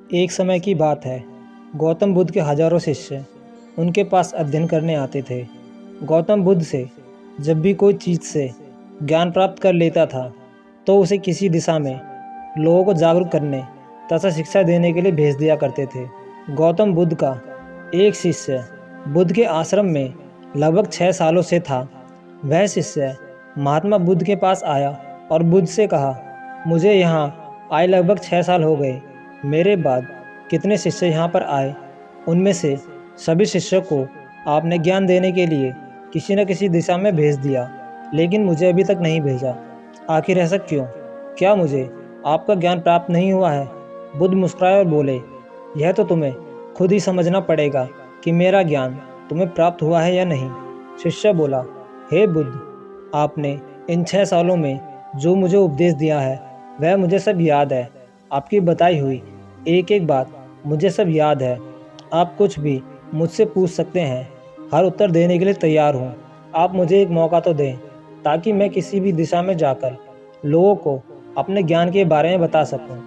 एक समय की बात है। गौतम बुद्ध के हजारों शिष्य उनके पास अध्ययन करने आते थे। गौतम बुद्ध से जब भी कोई चीज़ से ज्ञान प्राप्त कर लेता था तो उसे किसी दिशा में लोगों को जागरूक करने तथा शिक्षा देने के लिए भेज दिया करते थे। गौतम बुद्ध का एक शिष्य बुद्ध के आश्रम में लगभग 6 सालों से था। वह शिष्य महात्मा बुद्ध के पास आया और बुद्ध से कहा, मुझे यहाँ आए लगभग 6 साल हो गए। मेरे बाद कितने शिष्य यहाँ पर आए, उनमें से सभी शिष्यों को आपने ज्ञान देने के लिए किसी न किसी दिशा में भेज दिया, लेकिन मुझे अभी तक नहीं भेजा। आखिर ऐसा क्यों? क्या मुझे आपका ज्ञान प्राप्त नहीं हुआ है? बुद्ध मुस्कुराए और बोले, यह तो तुम्हें खुद ही समझना पड़ेगा कि मेरा ज्ञान तुम्हें प्राप्त हुआ है या नहीं। शिष्य बोला, हे बुद्ध, आपने इन 6 सालों में जो मुझे उपदेश दिया है वह मुझे सब याद है। आपकी बताई हुई एक एक बात मुझे सब याद है। आप कुछ भी मुझसे पूछ सकते हैं, हर उत्तर देने के लिए तैयार हूँ। आप मुझे एक मौका तो दें ताकि मैं किसी भी दिशा में जाकर लोगों को अपने ज्ञान के बारे में बता सकूं।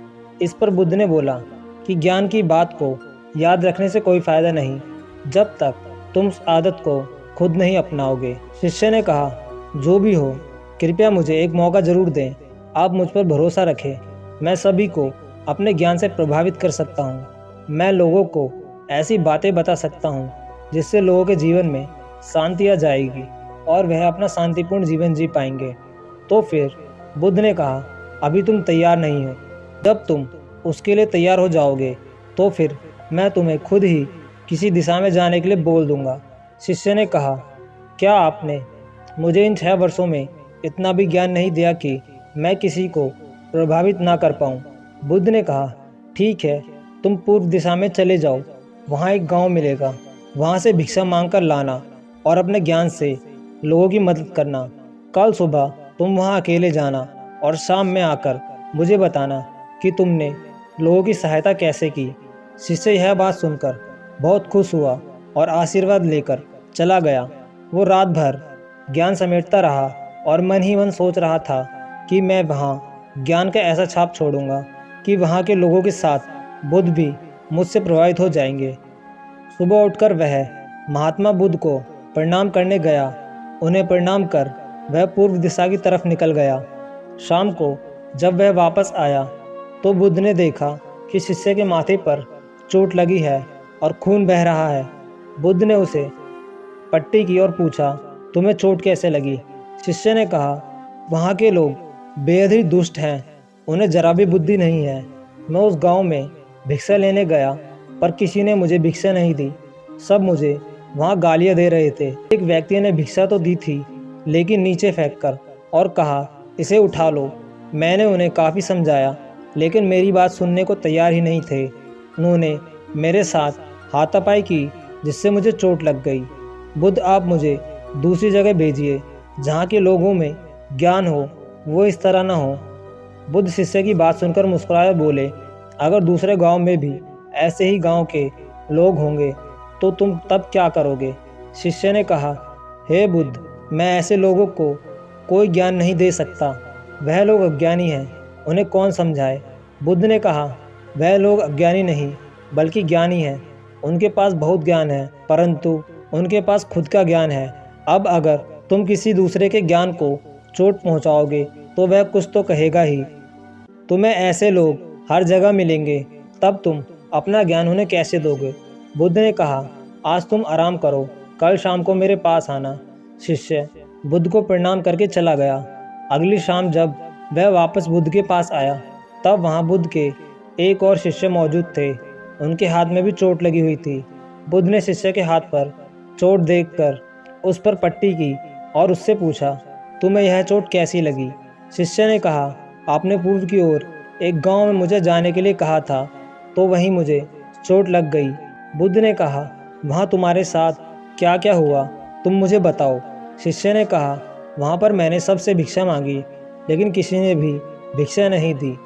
इस पर बुद्ध ने बोला कि ज्ञान की बात को याद रखने से कोई फ़ायदा नहीं जब तक तुम उस आदत को खुद नहीं अपनाओगे। शिष्य ने कहा, जो भी हो, कृपया मुझे एक मौका ज़रूर दें। आप मुझ पर भरोसा रखें। मैं सभी को अपने ज्ञान से प्रभावित कर सकता हूँ। मैं लोगों को ऐसी बातें बता सकता हूँ जिससे लोगों के जीवन में शांति आ जाएगी और वह अपना शांतिपूर्ण जीवन जी पाएंगे। तो फिर बुद्ध ने कहा, अभी तुम तैयार नहीं हो। जब तुम उसके लिए तैयार हो जाओगे तो फिर मैं तुम्हें खुद ही किसी दिशा में जाने के लिए बोल दूंगा। शिष्य ने कहा, क्या आपने मुझे इन 6 वर्षों में इतना भी ज्ञान नहीं दिया कि मैं किसी को प्रभावित ना कर पाऊँ? बुद्ध ने कहा, ठीक है, तुम पूर्व दिशा में चले जाओ। वहाँ एक गांव मिलेगा। वहाँ से भिक्षा मांग कर लाना और अपने ज्ञान से लोगों की मदद करना। कल सुबह तुम वहाँ अकेले जाना और शाम में आकर मुझे बताना कि तुमने लोगों की सहायता कैसे की। शिष्य यह बात सुनकर बहुत खुश हुआ और आशीर्वाद लेकर चला गया। वो रात भर ज्ञान समेटता रहा और मन ही मन सोच रहा था कि मैं वहाँ ज्ञान का ऐसा छाप छोड़ूंगा कि वहाँ के लोगों के साथ बुद्ध भी मुझसे प्रभावित हो जाएंगे। सुबह उठकर वह महात्मा बुद्ध को प्रणाम करने गया। उन्हें प्रणाम कर वह पूर्व दिशा की तरफ निकल गया। शाम को जब वह वापस आया तो बुद्ध ने देखा कि शिष्य के माथे पर चोट लगी है और खून बह रहा है। बुद्ध ने उसे पट्टी की और पूछा, तुम्हें चोट कैसे लगी? शिष्य ने कहा, वहाँ के लोग बेहद ही दुष्ट हैं, उन्हें जरा भी बुद्धि नहीं है। मैं उस गांव में भिक्षा लेने गया पर किसी ने मुझे भिक्षा नहीं दी। सब मुझे वहाँ गालियाँ दे रहे थे। एक व्यक्ति ने भिक्षा तो दी थी लेकिन नीचे फेंक कर और कहा, इसे उठा लो। मैंने उन्हें काफ़ी समझाया लेकिन मेरी बात सुनने को तैयार ही नहीं थे। उन्होंने मेरे साथ हाथापाई की जिससे मुझे चोट लग गई। बुद्ध, आप मुझे दूसरी जगह भेजिए जहाँ के लोगों में ज्ञान हो, वो इस तरह ना हो। बुद्ध शिष्य की बात सुनकर मुस्कुराए बोले, अगर दूसरे गांव में भी ऐसे ही गांव के लोग होंगे तो तुम तब क्या करोगे? शिष्य ने कहा, हे बुद्ध, मैं ऐसे लोगों को कोई ज्ञान नहीं दे सकता। वह लोग अज्ञानी हैं, उन्हें कौन समझाए? बुद्ध ने कहा, वह लोग अज्ञानी नहीं बल्कि ज्ञानी हैं। उनके पास बहुत ज्ञान है परंतु उनके पास खुद का ज्ञान है। अब अगर तुम किसी दूसरे के ज्ञान को चोट पहुंचाओगे तो वह कुछ तो कहेगा ही। तुम्हें ऐसे लोग हर जगह मिलेंगे, तब तुम अपना ज्ञान उन्हें कैसे दोगे? बुद्ध ने कहा, आज तुम आराम करो, कल शाम को मेरे पास आना। शिष्य बुद्ध को प्रणाम करके चला गया। अगली शाम जब वह वापस बुद्ध के पास आया तब वहाँ बुद्ध के एक और शिष्य मौजूद थे। उनके हाथ में भी चोट लगी हुई थी। बुद्ध ने शिष्य के हाथ पर चोट देखकर उस पर पट्टी की और उससे पूछा, तुम्हें यह चोट कैसी लगी? शिष्य ने कहा, आपने पूर्व की ओर एक गांव में मुझे जाने के लिए कहा था तो वहीं मुझे चोट लग गई। बुद्ध ने कहा, वहाँ तुम्हारे साथ क्या क्या हुआ, तुम मुझे बताओ। शिष्य ने कहा, वहाँ पर मैंने सबसे भिक्षा मांगी लेकिन किसी ने भी भिक्षा नहीं दी।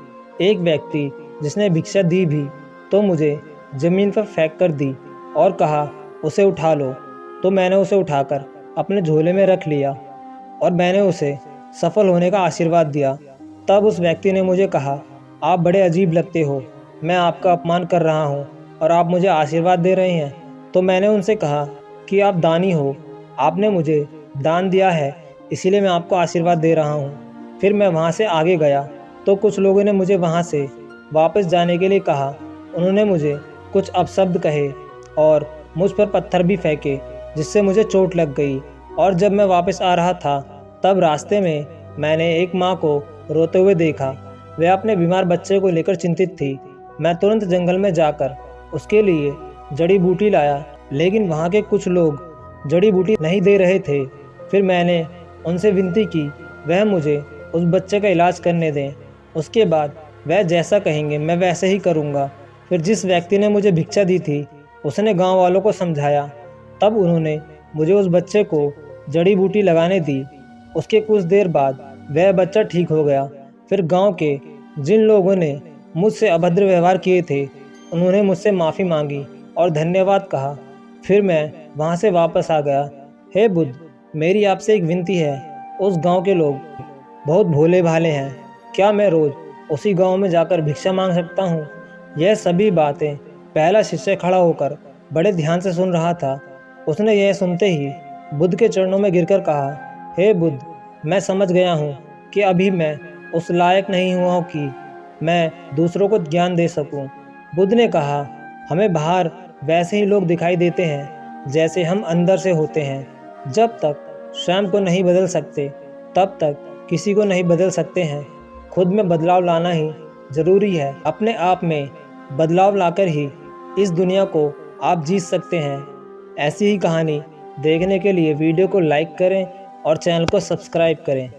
एक व्यक्ति जिसने भिक्षा दी भी तो मुझे ज़मीन पर फेंक कर दी और कहा, उसे उठा लो। तो मैंने उसे उठाकर अपने झोले में रख लिया और मैंने उसे सफल होने का आशीर्वाद दिया। तब उस व्यक्ति ने मुझे कहा, आप बड़े अजीब लगते हो, मैं आपका अपमान कर रहा हूँ और आप मुझे आशीर्वाद दे रहे हैं। तो मैंने उनसे कहा कि आप दानी हो, आपने मुझे दान दिया है, इसीलिए मैं आपको आशीर्वाद दे रहा हूँ। फिर मैं वहाँ से आगे गया तो कुछ लोगों ने मुझे वहाँ से वापस जाने के लिए कहा। उन्होंने मुझे कुछ अपशब्द कहे और मुझ पर पत्थर भी फेंके, जिससे मुझे चोट लग गई। और जब मैं वापस आ रहा था तब रास्ते में मैंने एक माँ को रोते हुए देखा। वह अपने बीमार बच्चे को लेकर चिंतित थी। मैं तुरंत जंगल में जाकर उसके लिए जड़ी बूटी लाया, लेकिन वहाँ के कुछ लोग जड़ी बूटी नहीं दे रहे थे। फिर मैंने उनसे विनती की वह मुझे उस बच्चे का इलाज करने दें। उसके बाद वह जैसा कहेंगे मैं वैसे ही करूँगा। फिर जिस व्यक्ति ने मुझे भिक्षा दी थी उसने गांव वालों को समझाया। तब उन्होंने मुझे उस बच्चे को जड़ी बूटी लगाने दी। उसके कुछ देर बाद वह बच्चा ठीक हो गया। फिर गांव के जिन लोगों ने मुझसे अभद्र व्यवहार किए थे उन्होंने मुझसे माफ़ी मांगी और धन्यवाद कहा। फिर मैं वहाँ से वापस आ गया। हे बुद्ध, मेरी आपसे एक विनती है। उस गांव के लोग बहुत भोले भाले हैं। क्या मैं रोज़ उसी गांव में जाकर भिक्षा मांग सकता हूँ? यह सभी बातें पहला शिष्य खड़ा होकर बड़े ध्यान से सुन रहा था। उसने यह सुनते ही बुद्ध के चरणों में गिरकर कहा, हे बुद्ध, मैं समझ गया हूँ कि अभी मैं उस लायक नहीं हुआ हूँ कि मैं दूसरों को ज्ञान दे सकूं। बुद्ध ने कहा, हमें बाहर वैसे ही लोग दिखाई देते हैं जैसे हम अंदर से होते हैं। जब तक स्वयं को नहीं बदल सकते तब तक किसी को नहीं बदल सकते हैं। खुद में बदलाव लाना ही ज़रूरी है। अपने आप में बदलाव लाकर ही इस दुनिया को आप जीत सकते हैं। ऐसी ही कहानी देखने के लिए वीडियो को लाइक करें और चैनल को सब्सक्राइब करें।